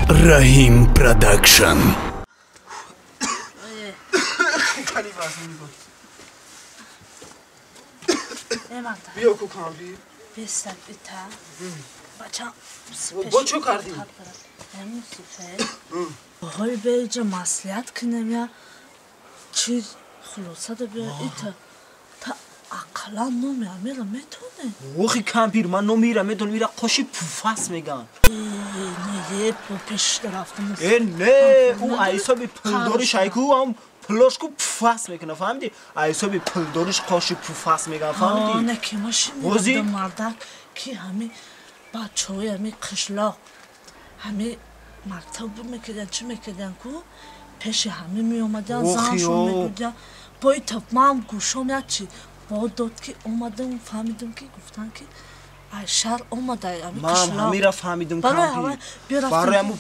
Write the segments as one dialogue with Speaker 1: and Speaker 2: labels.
Speaker 1: Rahim Production.
Speaker 2: بیا کو کامبی
Speaker 3: بسات إتا بچه
Speaker 2: بچه کردی
Speaker 3: همین سفر هاي بیجا مسئولیت کنم یا چیز خلاصه ده بیا إتا تا اقلا نمیرم میتونه
Speaker 2: وخی کامبیر من نمیرم میدون میرم قشی پوفاس میگن
Speaker 3: نه با پیش رفتم
Speaker 2: نه او ایسا بی پلداری شایکو هم پلاشکو پوفاس میکنه فهمیدی؟ ایسا بی پلداریش قاشی پوفاس میگن فهمیدی؟
Speaker 3: نه که ماشین میرم مردک که همه بچه های همه قشلاق همه مکتب میکردن چی میکردن که پیش همه میومدن زنشون میگودن باید تا من گوشم یک چی با داد که اومدم فهمیدم که گفتن که شهر اومده همه قشلاق
Speaker 2: من همه را فهمیدم کامبی برای همو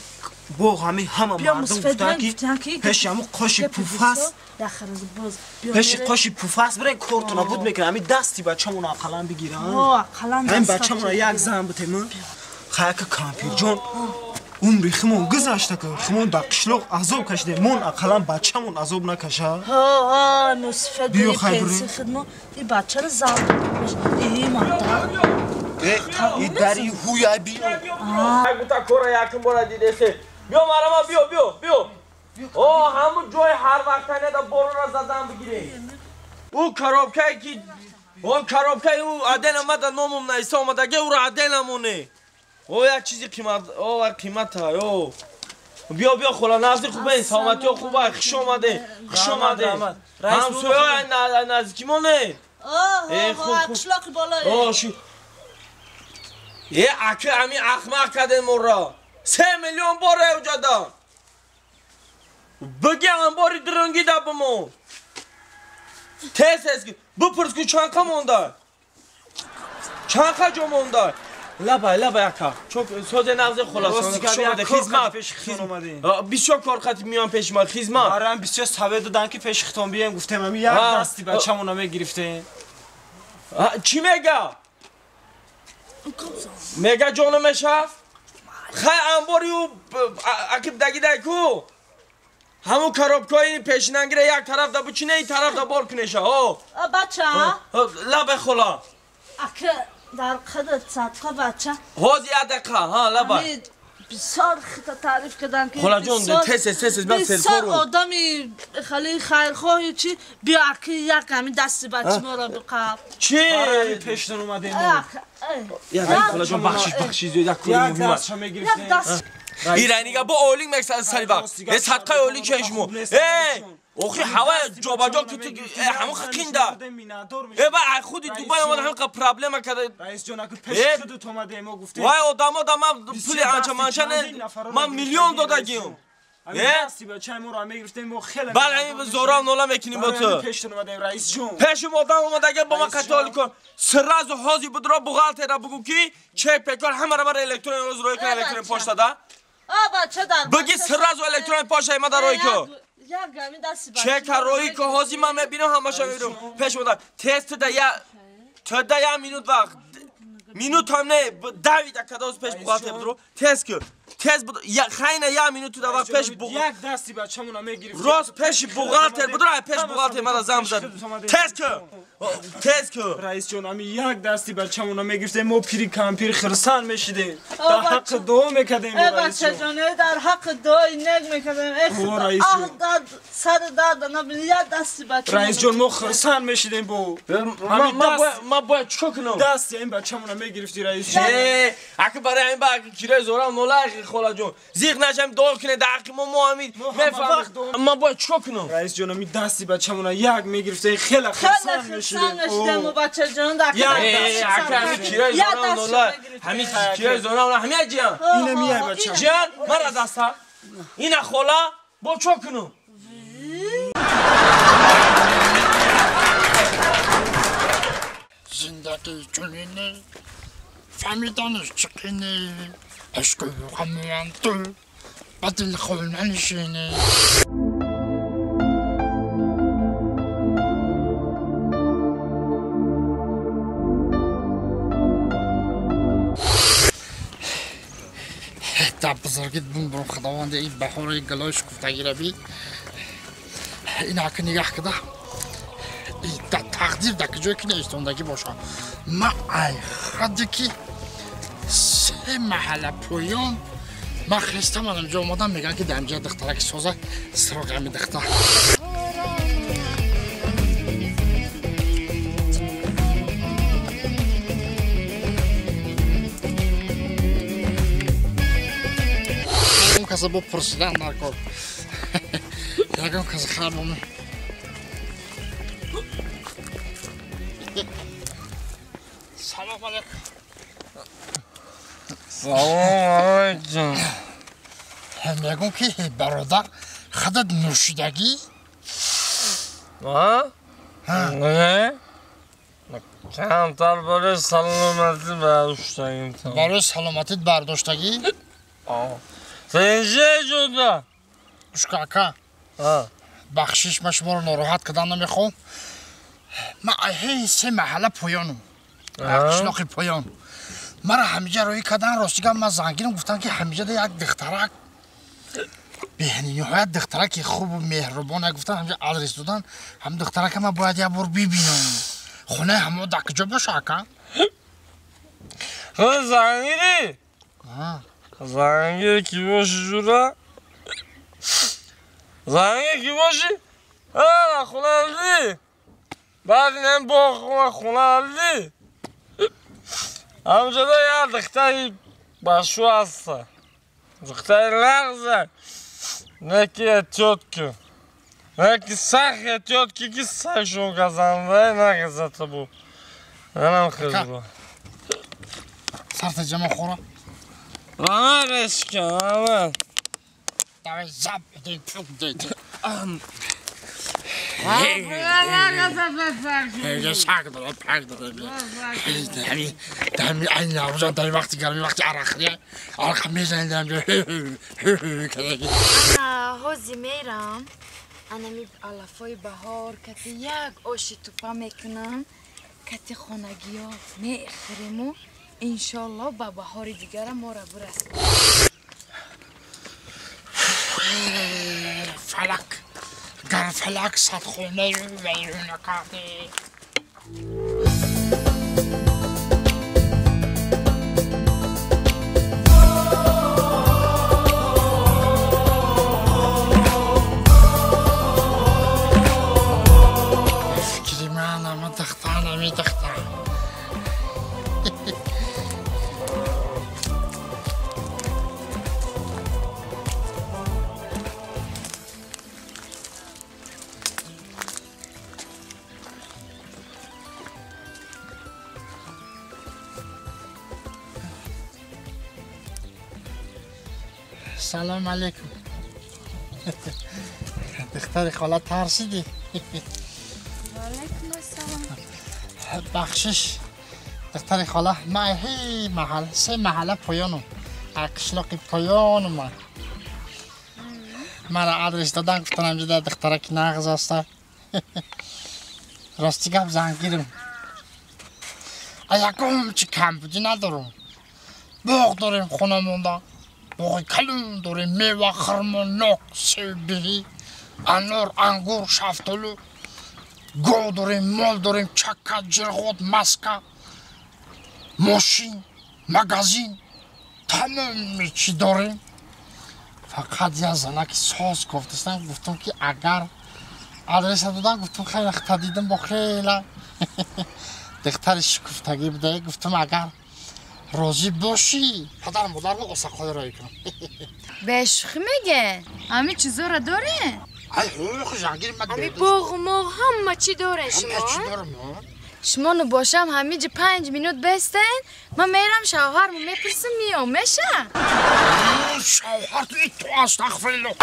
Speaker 2: با همه مردم گفتن که پیش همو قاشی پوفاس پیش قاشی پوفاس برای کورتونا بود میکنه همه دستی بچه همون اقلم بگیرن همین بچه همون یک زن بتیم خیلی کامبیر جون عمری خمون گذاشته که خمون در قشلاق عذاب کشیده من اقلم بچه همون عذاب نکشه
Speaker 3: نصفه دی پنسی خدمه این بچه رو زن این مادر
Speaker 2: این دری هویای بیو
Speaker 4: بوتا کورا یکم بارا دیده سه بیا مرما بیا اوه همون جای هر وقتانه دا برو را زدن بگیره او کرابکایی که او عدل آمد نامم نیسته آمده گه او را عدل نمونه او یک چیزی قیمت ها بیا خلا نزدی خوبه این سلامتی ها خوبه خش آمده همسوی های نزدیکی مانه
Speaker 3: اکشلاقی بالایی
Speaker 4: اکه همین اخمق کده مرا 3 میلیون باره اوجا دا بگه هم باری درنگی دا بمون تیس بپرس که چانکا مونده چانکا جو مونده لبا یکا سوزه نغزه خلاصانه کش اومده خیزمت بسیار کارخطی میان پیش ما خیزمت
Speaker 2: برام بسیار سوه دادن که پیش خطان بیایم گفتم همین یک دستی بچه همون همه گرفته
Speaker 4: چی میگه جانم شف خیلی انباری و اکیب دگی کو همون کرابکایی پیشننگیره یک طرف دا بچینه این طرف دا بار کنشه
Speaker 3: بچه
Speaker 4: لبه خلا
Speaker 3: اکه در قدر صدقه بچه
Speaker 4: هازی ادقه لبه
Speaker 3: بسیار خیلی تعریف کردن که
Speaker 4: خلا جون تس
Speaker 3: بسیار آدمی خیلی خیرخواهی چی بیا اکی یک همین دستی بچه ما را بقب
Speaker 4: چی؟
Speaker 2: پیشتون اومده
Speaker 4: یک خلا جون بخشی زیاد یک
Speaker 2: دست همه گرفته
Speaker 4: ایرانیگا با اولینگ مکسد سری وقت یه صدقه اولینگ چشمو اوخی هوا جا که تو همون خکینده با خودی دوبای اومده همون پرابلم کرده
Speaker 2: رئیس جان اگه پیش خودت اومده ما گفته
Speaker 4: وای آدم پولی انچه منچه من میلیون داده گیم
Speaker 2: دستی بچه ما رو همه گرفته ما خیلی
Speaker 4: بله همین زورا نولا میکنیم با تو
Speaker 2: پیشتون اومده رئیس جون
Speaker 4: پیشم آدم اومده با من قتال کن سراز و حاضی بود را بغلت را بگو کی چه پیکار همه را برای الکترون روز روی کن الکترون پاش داده بگی سراز و الکترون پاش ایمه در روی که چه که روی که حاضی من میبینم همه شا میبینم پیش بودم تست ده یا مینوت وقت مینوت هم نه دوید اکداز پیش بغلت بدرو تست بود خیلی یا مینوت ده وقت پیش بغلت
Speaker 2: یک دستی بچه همون همه گرفت
Speaker 4: راست پیش بغلت بدرو پیش بغلت من زم زد تست که
Speaker 2: رئیس جان همین یک دستی بچه همون همه گرفته ما پیری کامپیر خرسان میشیدیم در حق دو میکدیم رئیس
Speaker 3: جان در حق دوی نگ میکدیم
Speaker 2: رئیس جان
Speaker 3: سر درد نبین یک دستی بچه
Speaker 2: رئیس جان ما خرسان میشیدیم بو
Speaker 4: ما باید چکو کنم
Speaker 2: دستی این بچه همون همه گرفتی رئیس جان
Speaker 4: اگه برای این باید کیره زورم نولاقی خولا جون زیغ نشم دول کنه دقیقی ما همین ما باید چکو کنم
Speaker 2: رئیس جان همین دستی بچه همون یک میگرفته خیلی خرسان میشیدیم
Speaker 3: و بچه جان در
Speaker 4: همین کیره زورم نولا همین کیره زورم نولا همین جیان
Speaker 2: اینه میای بچه
Speaker 4: جیان من را دستا اینه خولا با چکو کنم
Speaker 5: زندگی چونینه فهمیدنش چقینه عشق غمیان تو بدل خول ننشینه در بزرگیت بون برو خداوند این بهار گلای شکفتگی را بی این حکر نگه کده در تقدیر در کجای که نیستوندگی باشه ما ای خدی که 3 محله پویان ما خیسته من امجا اومدم میگن که در امجا دخترک سازه سراغ همی دختر اون کسی با پرسیدن نرکن یکم کسی خراب همه سلام علیکم
Speaker 4: سلام علیکم
Speaker 5: میگم که برادر خودت نوشیدگی؟
Speaker 4: ما؟ نه؟ کمتر برای سلامتی برداشتگیم
Speaker 5: برای سلامتیت برداشتگی؟
Speaker 4: سنجه جدا
Speaker 5: گوش کاکا بخشیش من شما رو ناراحت کردن نمیخوام من هی 3 محله پویانم قشلاقی پویان مرا همیجه روی کردن راستیگم من زنگیرم گفتن که همیجه ده یک دخترک به نهایت دخترک خوب و مهربانه گفتن همیجه آدرس دادن هم دخترک من باید یه بار ببینم خونه همه در کجا باشه اکا؟
Speaker 4: خود زنگیری؟ زنگیری کی باشی جورا؟ زنگیری کی باشی؟ خونه الدی بعد این با خونه الدی همجا ده یه دختری باشو هسته دختری لغزه نکی اتیاد کن نکی سخ اتیاد که سخشون گزنده نگزده بو منم خیلی با
Speaker 5: سرت جمع خوره
Speaker 4: همه رشکن همه
Speaker 5: دوی زب بدین پوک دیدی یه شک داره پک داره دمی این نوزا داری وقتی گرمی وقتی عرقیه عرق میزنی دمی
Speaker 6: انا هوزی میرم انا می علفای بهار کتی یک آشی توپا میکنم کتی خانگی ها میخریم و انشالله با بهار دیگر ما را برسیم
Speaker 5: فلک گر فلک صد خونه رو ویرون کرده فکری من اما دختر نمی دختر سلام علیکم دختر خاله ترسیدی
Speaker 6: علیکم السلام
Speaker 5: بخشش دختر خاله من هی محل 3 محله پایانم قشلاقی پایانم من را آدرس دادن گفتن همجا در دخترک نغز هسته راستی گفت زنگیرم یکم چی کم بودی ندارم باغ داریم خونه مونده باقی کلون داریم میوه خرما ناک سیبی انار انگور شفتالو گو داریم مال داریم چکه جرغات مسکه ماشین مگزین تمام چی داریم فقط یه زنک ساز گفتستم گفتم که اگر آدرس دادن گفتم خیلی وقت دیدم با خیلی دختر شکفتگی بوده گفتم اگر راضی باشی پدر مادر رو اسقای رای کنم
Speaker 6: بشخ میگه همه چیزا را داره
Speaker 5: ای خوش جنگیر من
Speaker 6: همه باغ ما همه چی داره شما نو باشم همه جا 5 مینوت بستن من میرم شوهرمو میپرسم میام میشه
Speaker 5: شوهر تو استغفر الله